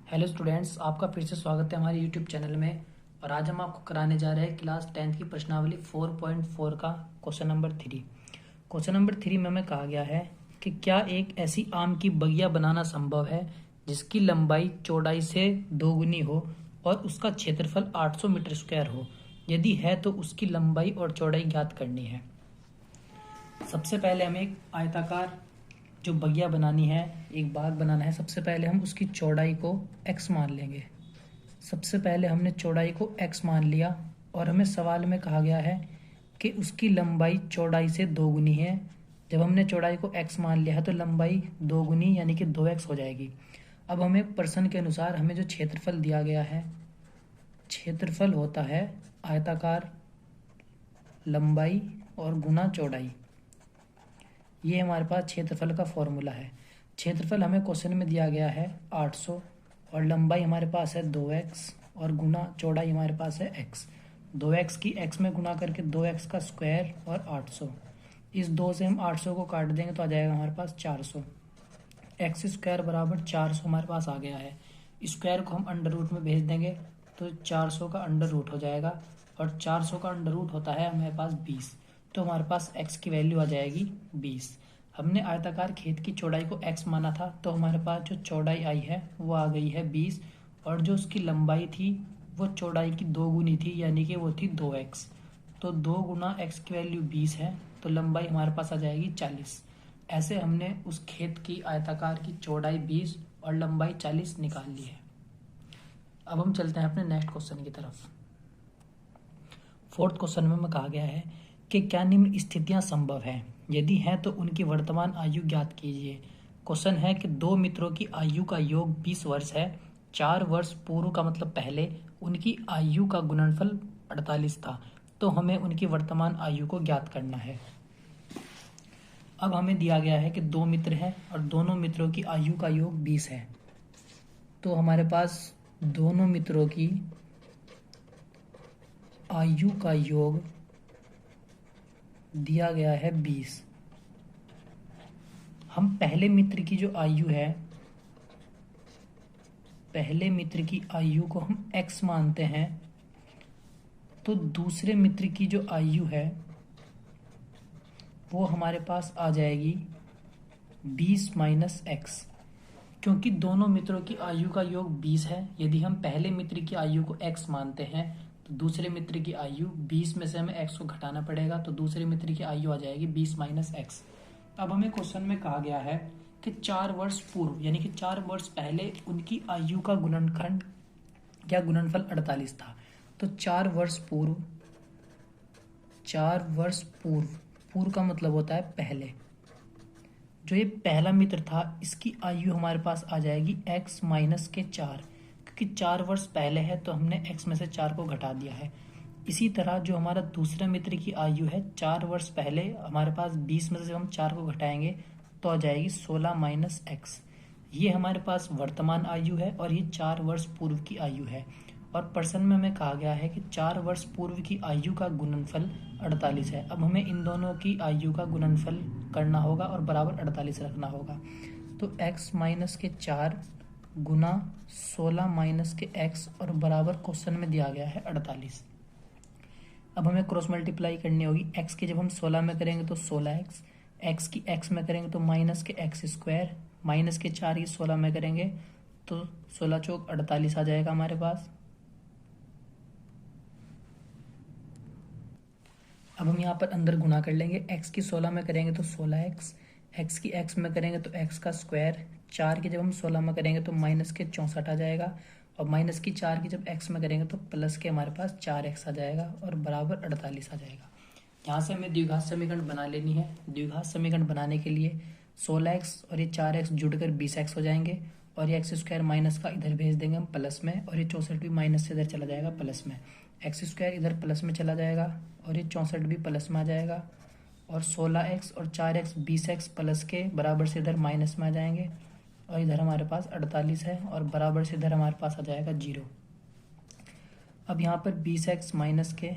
Hello students, आपका फिर से स्वागत है हमारे यूट्यूब चैनल में। और आज हम आपको कराने जा रहे हैं क्लास 10th की प्रश्नावली 4.4 का क्वेश्चन नंबर 3। क्वेश्चन नंबर 3 में हमें कहा गया है कि क्या एक ऐसी आम की बगिया बनाना संभव है जिसकी लंबाई चौड़ाई से दोगुनी हो और उसका क्षेत्रफल 800 मीटर स्क्वायर हो। यदि है तो उसकी लंबाई और चौड़ाई ज्ञात करनी है। सबसे पहले हमें एक आयताकार जो बगिया बनानी है, एक बाग बनाना है। सबसे पहले हम उसकी चौड़ाई को x मान लेंगे। सबसे पहले हमने चौड़ाई को x मान लिया और हमें सवाल में कहा गया है कि उसकी लंबाई चौड़ाई से दोगुनी है। जब हमने चौड़ाई को x मान लिया है तो लंबाई दोगुनी यानी कि 2x हो जाएगी। अब हमें प्रश्न के अनुसार हमें जो क्षेत्रफल दिया गया है, क्षेत्रफल होता है आयताकार लंबाई और गुना चौड़ाई। ये हमारे पास क्षेत्रफल का फॉर्मूला है। क्षेत्रफल हमें क्वेश्चन में दिया गया है 800 और लंबाई हमारे पास है 2x और गुना चौड़ाई हमारे पास है x। 2x की x में गुना करके 2x का स्क्वायर और 800। इस 2 से हम 800 को काट देंगे तो आ जाएगा हमारे पास 400। एक्स स्क्वायर बराबर 400 हमारे पास आ गया है। स्क्वायर को हम अंडर रूट में भेज देंगे तो 400 का अंडर रूट हो जाएगा और 400 का अंडर रूट होता है हमारे पास 20। तो हमारे पास x की वैल्यू आ जाएगी 20। हमने आयताकार खेत की चौड़ाई को x माना था तो हमारे पास जो चौड़ाई आई है वो आ गई है 20 और जो उसकी लंबाई थी वो चौड़ाई की दोगुनी थी यानी कि वो थी 2x। तो 2 गुना x की वैल्यू 20 है तो लंबाई हमारे पास आ जाएगी 40। ऐसे हमने उस खेत की आयताकार की चौड़ाई 20 और लंबाई 40 निकाल ली है। अब हम चलते हैं अपने नेक्स्ट क्वेश्चन की तरफ। फोर्थ क्वेश्चन में कहा गया है कि क्या निम्न स्थितियां संभव हैं, यदि हैं तो उनकी वर्तमान आयु ज्ञात कीजिए। क्वेश्चन है कि दो मित्रों की आयु का योग 20 वर्ष है। 4 वर्ष पूर्व का मतलब पहले उनकी आयु का गुणनफल 48 था, तो हमें उनकी वर्तमान आयु को ज्ञात करना है। अब हमें दिया गया है कि दो मित्र हैं और दोनों मित्रों की आयु का योग 20 है। तो हमारे पास दोनों मित्रों की आयु का योग दिया गया है 20। हम पहले मित्र की जो आयु है, पहले मित्र की आयु को हम x मानते हैं, तो दूसरे मित्र की जो आयु है वो हमारे पास आ जाएगी 20 माइनस x। क्योंकि दोनों मित्रों की आयु का योग 20 है, यदि हम पहले मित्र की आयु को x मानते हैं तो दूसरे मित्र की आयु 20 में से हमें x को घटाना पड़ेगा, तो दूसरे मित्र की आयु आ जाएगी 20 माइनस x। अब हमें क्वेश्चन में कहा गया है कि 4 वर्ष पूर्व यानी कि 4 वर्ष पहले उनकी आयु का गुणनखंड या गुणनफल 48 था। तो 4 वर्ष पूर्व, 4 वर्ष पूर्व, पूर्व का मतलब होता है पहले। जो ये पहला मित्र था इसकी आयु हमारे पास आ जाएगी x माइनस के 4, क्योंकि 4 वर्ष पहले है तो हमने x में से 4 को घटा दिया है। इसी तरह जो हमारा दूसरा मित्र की आयु है 4 वर्ष पहले, हमारे पास 20 में से जब हम 4 को घटाएंगे तो आ जाएगी 16 माइनस x। ये हमारे पास वर्तमान आयु है और ये 4 वर्ष पूर्व की आयु है। और प्रश्न में हमें कहा गया है कि 4 वर्ष पूर्व की आयु का गुणनफल 48 है। अब हमें इन दोनों की आयु का गुणनफल करना होगा और बराबर 48 रखना होगा। तो x माइनस के 4 गुना 16 माइनस के x और बराबर क्वेश्चन में दिया गया है 48। अब हमें क्रॉस मल्टीप्लाई करनी होगी। x की जब हम 16 में करेंगे तो 16x, x की x में करेंगे तो माइनस के x स्क्वायर, माइनस के 4 की 16 में करेंगे तो 16 चौक 48 आ जाएगा हमारे पास। अब हम यहाँ पर अंदर गुना कर लेंगे। x की 16 में करेंगे तो 16x, x की x में करेंगे तो x का स्क्वायर, 4 की जब हम 16 में करेंगे तो माइनस के 64 आ जाएगा और माइनस की 4 की जब x में करेंगे तो प्लस के हमारे पास 4x आ जाएगा और बराबर 48 आ जाएगा। यहाँ से हमें द्विघात समीकरण बना लेनी है। द्विघात समीकरण बनाने के लिए 16x और ये 4x जुड़कर 20x हो जाएंगे और ये x स्क्वायर माइनस का इधर भेज देंगे हम प्लस में, और ये 64 भी माइनस से इधर चला जाएगा प्लस में। एक्स स्क्वायर इधर प्लस में चला जाएगा और ये 64 भी प्लस में आ जाएगा और 16x और 4x 20x प्लस के बराबर से इधर माइनस में आ जाएंगे और इधर हमारे पास 48 है और बराबर से इधर हमारे पास आ जाएगा 0। अब यहाँ पर 20x माइनस के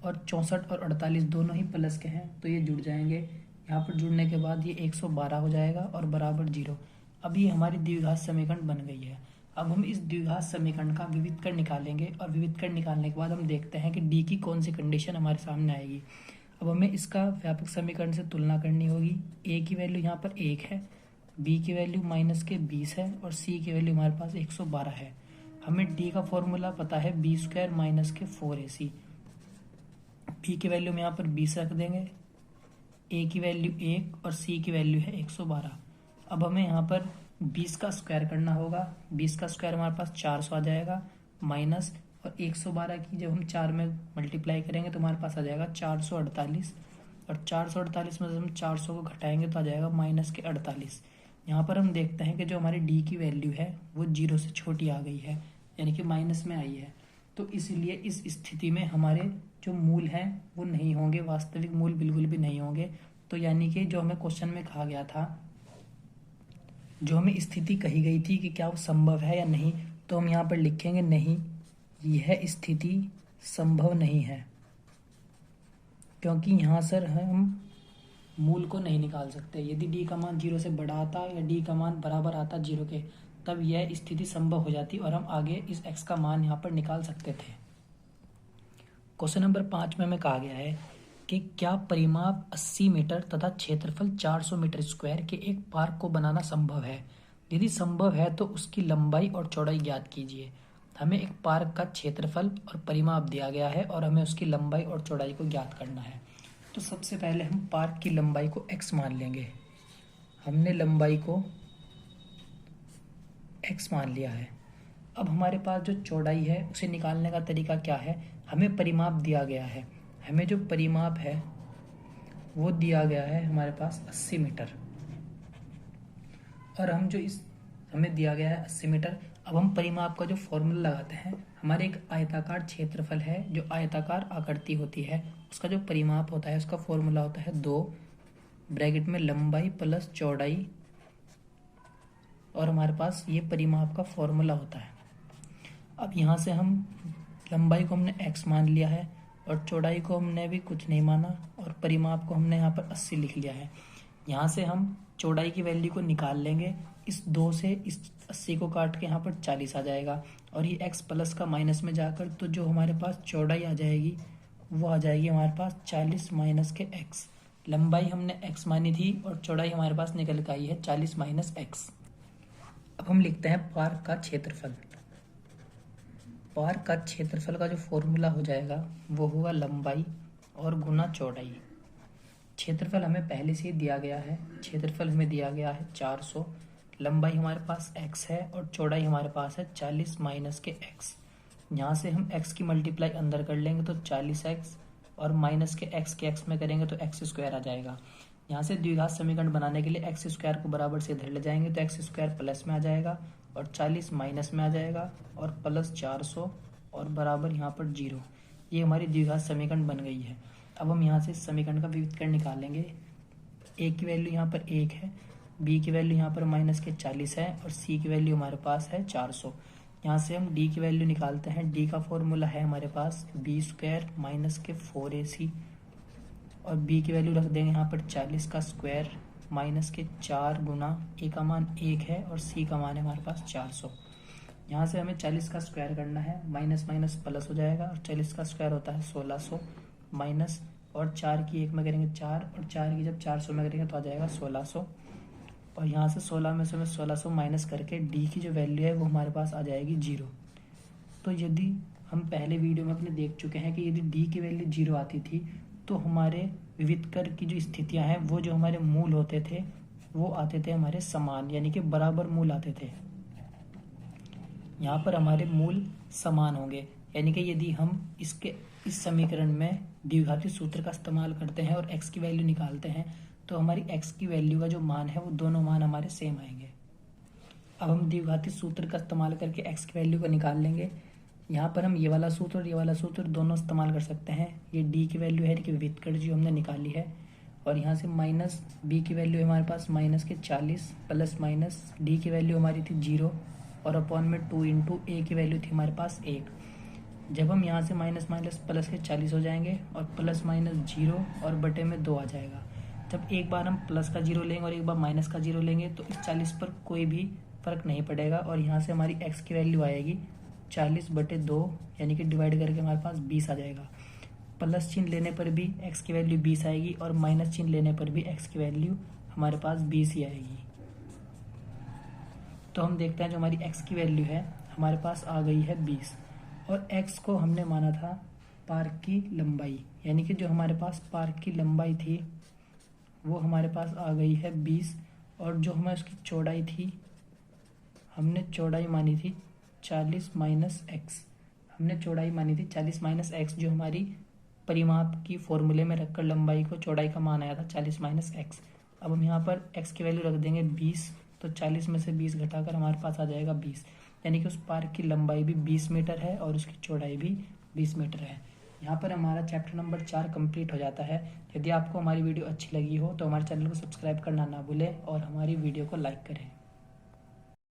और 64 और 48 दोनों ही प्लस के हैं तो ये जुड़ जाएंगे। यहाँ पर जुड़ने के बाद ये 112 हो जाएगा और बराबर 0। अब ये हमारी द्विघात समीकरण बन गई है। अब हम इस द्विघात समीकरण का विविधकरण निकालेंगे और विविधकरण निकालने के बाद हम देखते हैं कि डी की कौन सी कंडीशन हमारे सामने आएगी। अब हमें इसका व्यापक समीकरण से तुलना करनी होगी। ए की वैल्यू यहाँ पर 1 है, बी की वैल्यू -20 है और सी की वैल्यू हमारे पास 112 है। हमें डी का फॉर्मूला पता है b² - 4ac। बी की वैल्यू हम यहाँ पर 20 रख देंगे, ए की वैल्यू 1 और सी की वैल्यू है 112। अब हमें यहाँ पर 20 का स्क्वायर करना होगा। 20 का स्क्वायर हमारे पास 400 आ जाएगा, माइनस और 112 की जब हम 4 में मल्टीप्लाई करेंगे तो हमारे पास आ जाएगा 448 और 448 में से हम 400 को घटाएंगे तो आ जाएगा -48। यहाँ पर हम देखते हैं कि जो हमारी डी की वैल्यू है वो 0 से छोटी आ गई है, यानी कि माइनस में आई है। तो इसलिए इस स्थिति में हमारे जो मूल हैं वो नहीं होंगे, वास्तविक मूल बिल्कुल भी नहीं होंगे। तो यानी कि जो हमें क्वेश्चन में कहा गया था, जो हमें स्थिति कही गई थी कि क्या वो संभव है या नहीं, तो हम यहाँ पर लिखेंगे नहीं, यह स्थिति संभव नहीं है, क्योंकि यहाँ सर हम मूल को नहीं निकाल सकते। यदि डी का मान 0 से बड़ा आता या डी का मान बराबर आता 0 के, तब यह स्थिति संभव हो जाती और हम आगे इस x का मान यहाँ पर निकाल सकते थे। क्वेश्चन नंबर 5 में हमें कहा गया है कि क्या परिमाप 80 मीटर तथा क्षेत्रफल 400 मीटर स्क्वायर के एक पार्क को बनाना संभव है। यदि संभव है तो उसकी लंबाई और चौड़ाई ज्ञात कीजिए। हमें एक पार्क का क्षेत्रफल और परिमाप दिया गया है और हमें उसकी लंबाई और चौड़ाई को ज्ञात करना है। तो सबसे पहले हम पार्क की लंबाई को x मान लेंगे। हमने लंबाई को x मान लिया है। अब हमारे पास जो चौड़ाई है उसे निकालने का तरीका क्या है, हमें परिमाप दिया गया है। हमें जो परिमाप है वो दिया गया है हमारे पास 80 मीटर और हम जो इस हमें दिया गया है 80 मीटर। अब हम परिमाप का जो फॉर्मूला लगाते हैं, हमारे एक आयताकार क्षेत्रफल है, जो आयताकार आकृति होती है उसका जो परिमाप होता है उसका फॉर्मूला होता है 2 ब्रैकेट में लंबाई प्लस चौड़ाई, और हमारे पास ये परिमाप का फॉर्मूला होता है। अब यहाँ से हम लंबाई को हमने x मान लिया है और चौड़ाई को हमने भी कुछ नहीं माना और परिमाप को हमने यहाँ पर 80 लिख लिया है। यहाँ से हम चौड़ाई की वैल्यू को निकाल लेंगे। इस 2 से इस 80 को काट के यहाँ पर 40 आ जाएगा और ये x प्लस का माइनस में जाकर तो जो हमारे पास चौड़ाई आ जाएगी वो आ जाएगी हमारे पास 40 माइनस के x। लंबाई हमने x मानी थी और चौड़ाई हमारे पास निकल के आई है 40 माइनस x। अब हम लिखते हैं पार्क का क्षेत्रफल। पार्क का क्षेत्रफल का जो फॉर्मूला हो जाएगा वो होगा लंबाई और गुना चौड़ाई। क्षेत्रफल हमें पहले से ही दिया गया है, क्षेत्रफल हमें दिया गया है 400, लंबाई हमारे पास x है और चौड़ाई हमारे पास है 40 माइनस के x। यहाँ से हम x की मल्टीप्लाई अंदर कर लेंगे तो 40x और माइनस के x में करेंगे तो x² आ जाएगा। यहाँ से द्विघात समीकरण बनाने के लिए x² को बराबर से इधर ले जाएंगे तो x² प्लस में आ जाएगा और 40 माइनस में आ जाएगा और प्लस 400 और बराबर यहाँ पर 0। ये हमारी द्विघात समीकरण बन गई है। अब हम यहाँ से इस समीकरण का विविधकरण निकालेंगे। a की वैल्यू यहाँ पर 1 है, b की वैल्यू यहाँ पर -40 है और c की वैल्यू हमारे पास है 400। यहाँ से हम d की वैल्यू निकालते हैं। d का फॉर्मूला है हमारे पास b² - 4ac और b की वैल्यू रख देंगे यहाँ पर 40 का स्क्वायर माइनस के 4 गुना a का मान 1 है और c का मान है हमारे पास 400। यहाँ से हमें 40 का स्क्वायर करना है, माइनस माइनस प्लस हो जाएगा और 40 का स्क्वायर होता है 1600 माइनस और 4 की 1 में करेंगे 4 और 4 की जब 400 में करेंगे तो आ जाएगा 1600 और यहाँ से 16 में से हमें 1600 माइनस करके d की जो वैल्यू है वो हमारे पास आ जाएगी 0। तो यदि हम पहले वीडियो में अपने देख चुके हैं कि यदि d की वैल्यू 0 आती थी तो हमारे विविधकर की जो स्थितियां हैं वो जो हमारे मूल होते थे वो आते थे हमारे समान, यानी कि बराबर मूल आते थे। यहाँ पर हमारे मूल समान होंगे, यानी कि यदि हम इस समीकरण में द्विघाती सूत्र का इस्तेमाल करते हैं और x की वैल्यू निकालते हैं तो हमारी x की वैल्यू का जो मान है वो दोनों मान हमारे सेम आएंगे। अब हम द्विघाती सूत्र का इस्तेमाल करके x की वैल्यू को निकाल लेंगे। यहाँ पर हम ये वाला सूत्र और ये वाला सूत्र दोनों इस्तेमाल कर सकते हैं। ये d की वैल्यू है कि विविधकरण जो हमने निकाली है और यहाँ से माइनस b की वैल्यू है हमारे पास माइनस के 40 प्लस माइनस d की वैल्यू हमारी थी 0 और अपॉन में 2 इंटू a की वैल्यू थी हमारे पास 1। जब हम यहाँ से माइनस माइनस प्लस के 40 हो जाएंगे और प्लस माइनस 0 और बटे में 2 आ जाएगा। जब एक बार हम प्लस का 0 लेंगे और एक बार माइनस का 0 लेंगे तो इस 40 पर कोई भी फ़र्क नहीं पड़ेगा और यहाँ से हमारी x की वैल्यू आएगी 40/2, यानी कि डिवाइड करके हमारे पास 20 आ जाएगा। प्लस चिन्ह लेने पर भी x की वैल्यू 20 आएगी और माइनस चिन्ह लेने पर भी x की वैल्यू हमारे पास 20 ही आएगी। तो हम देखते हैं जो हमारी x की वैल्यू है हमारे पास आ गई है 20 और x को हमने माना था पार्क की लंबाई, यानी कि जो हमारे पास पार्क की लंबाई थी वो हमारे पास आ गई है 20 और जो हमें उसकी चौड़ाई थी हमने चौड़ाई मानी थी 40 माइनस एक्स। हमने चौड़ाई मानी थी 40 माइनस एक्स, जो हमारी परिमाप की फॉर्मूले में रखकर लंबाई को चौड़ाई का मान आया था 40 माइनस एक्स। अब हम यहाँ पर एक्स की वैल्यू रख देंगे 20, तो 40 में से 20 घटाकर हमारे पास आ जाएगा 20, यानी कि उस पार्क की लंबाई भी 20 मीटर है और उसकी चौड़ाई भी 20 मीटर है। यहाँ पर हमारा चैप्टर नंबर 4 कंप्लीट हो जाता है। यदि आपको हमारी वीडियो अच्छी लगी हो तो हमारे चैनल को सब्सक्राइब करना ना भूलें और हमारी वीडियो को लाइक करें।